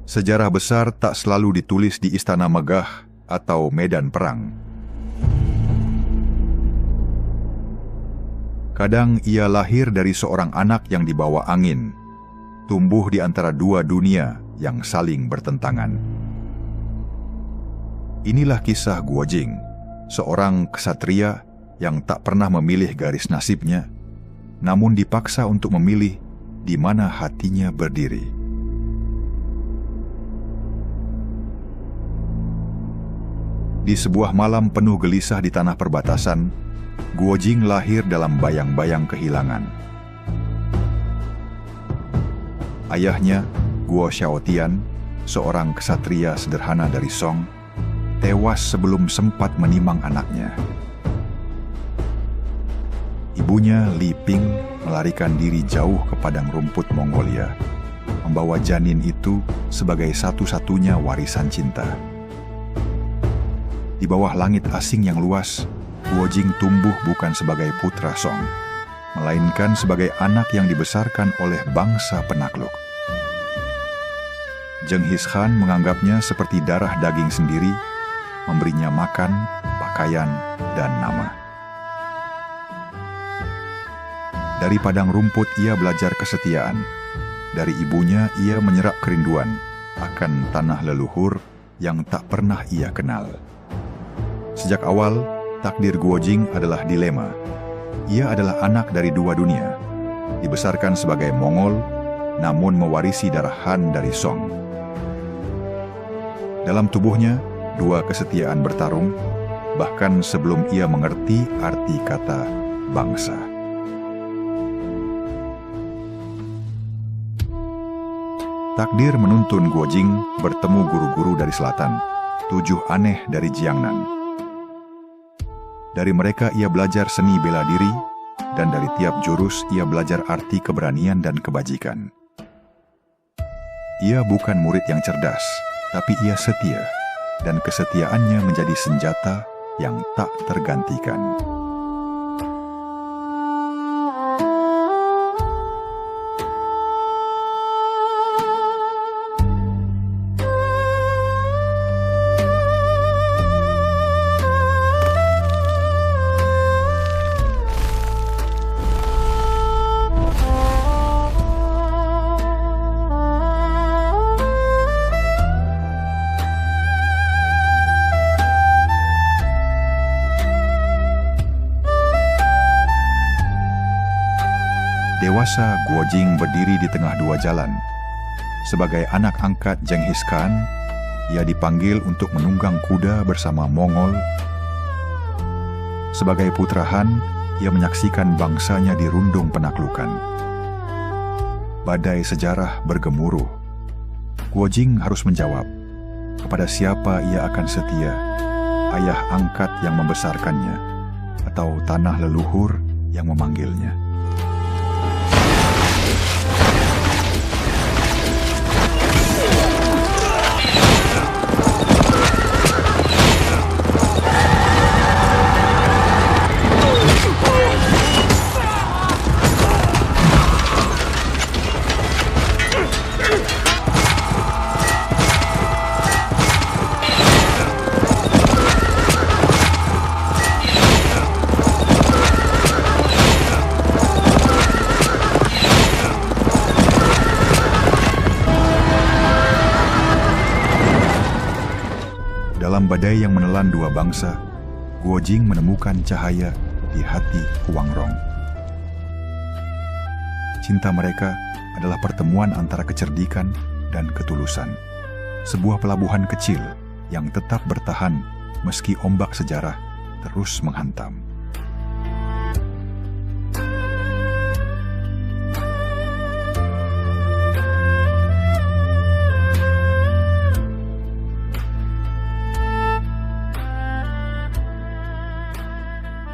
Sejarah besar tak selalu ditulis di istana megah atau medan perang. Kadang ia lahir dari seorang anak yang dibawa angin, tumbuh di antara dua dunia yang saling bertentangan. Inilah kisah Guo Jing, seorang ksatria yang tak pernah memilih garis nasibnya, namun dipaksa untuk memilih di mana hatinya berdiri. Di sebuah malam penuh gelisah di tanah perbatasan, Guo Jing lahir dalam bayang-bayang kehilangan. Ayahnya, Guo Xiaotian, seorang ksatria sederhana dari Song, tewas sebelum sempat menimang anaknya. Ibunya, Li Ping, melarikan diri jauh ke padang rumput Mongolia, membawa janin itu sebagai satu-satunya warisan cinta. Di bawah langit asing yang luas, Guo Jing tumbuh bukan sebagai putra Song, melainkan sebagai anak yang dibesarkan oleh bangsa penakluk. Genghis Khan menganggapnya seperti darah daging sendiri, memberinya makan, pakaian, dan nama. Dari padang rumput ia belajar kesetiaan. Dari ibunya ia menyerap kerinduan akan tanah leluhur yang tak pernah ia kenal. Sejak awal, takdir Guo Jing adalah dilema. Ia adalah anak dari dua dunia, dibesarkan sebagai Mongol, namun mewarisi darah Han dari Song. Dalam tubuhnya, dua kesetiaan bertarung, bahkan sebelum ia mengerti arti kata bangsa. Takdir menuntun Guo Jing bertemu guru-guru dari selatan, 7 aneh dari Jiangnan. Dari mereka ia belajar seni bela diri, dan dari tiap jurus ia belajar arti keberanian dan kebajikan. Ia bukan murid yang cerdas, tapi ia setia, dan kesetiaannya menjadi senjata yang tak tergantikan. Dewasa, Guo Jing berdiri di tengah dua jalan. Sebagai anak angkat Genghis Khan, ia dipanggil untuk menunggang kuda bersama Mongol. Sebagai putra Han, ia menyaksikan bangsanya dirundung penaklukan. Badai sejarah bergemuruh. Guo Jing harus menjawab, kepada siapa ia akan setia, ayah angkat yang membesarkannya, atau tanah leluhur yang memanggilnya. Dalam badai yang menelan dua bangsa, Guo Jing menemukan cahaya di hati Huang Rong. Cinta mereka adalah pertemuan antara kecerdikan dan ketulusan. Sebuah pelabuhan kecil yang tetap bertahan meski ombak sejarah terus menghantam.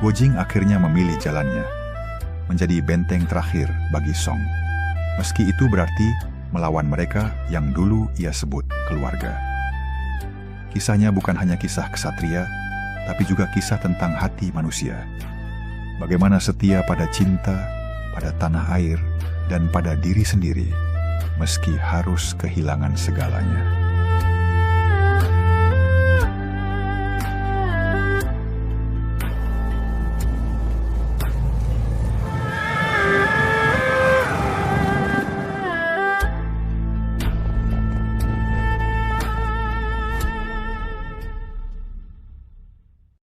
Guo Jing akhirnya memilih jalannya, menjadi benteng terakhir bagi Song. Meski itu berarti melawan mereka yang dulu ia sebut keluarga. Kisahnya bukan hanya kisah ksatria, tapi juga kisah tentang hati manusia. Bagaimana setia pada cinta, pada tanah air, dan pada diri sendiri. meski harus kehilangan segalanya.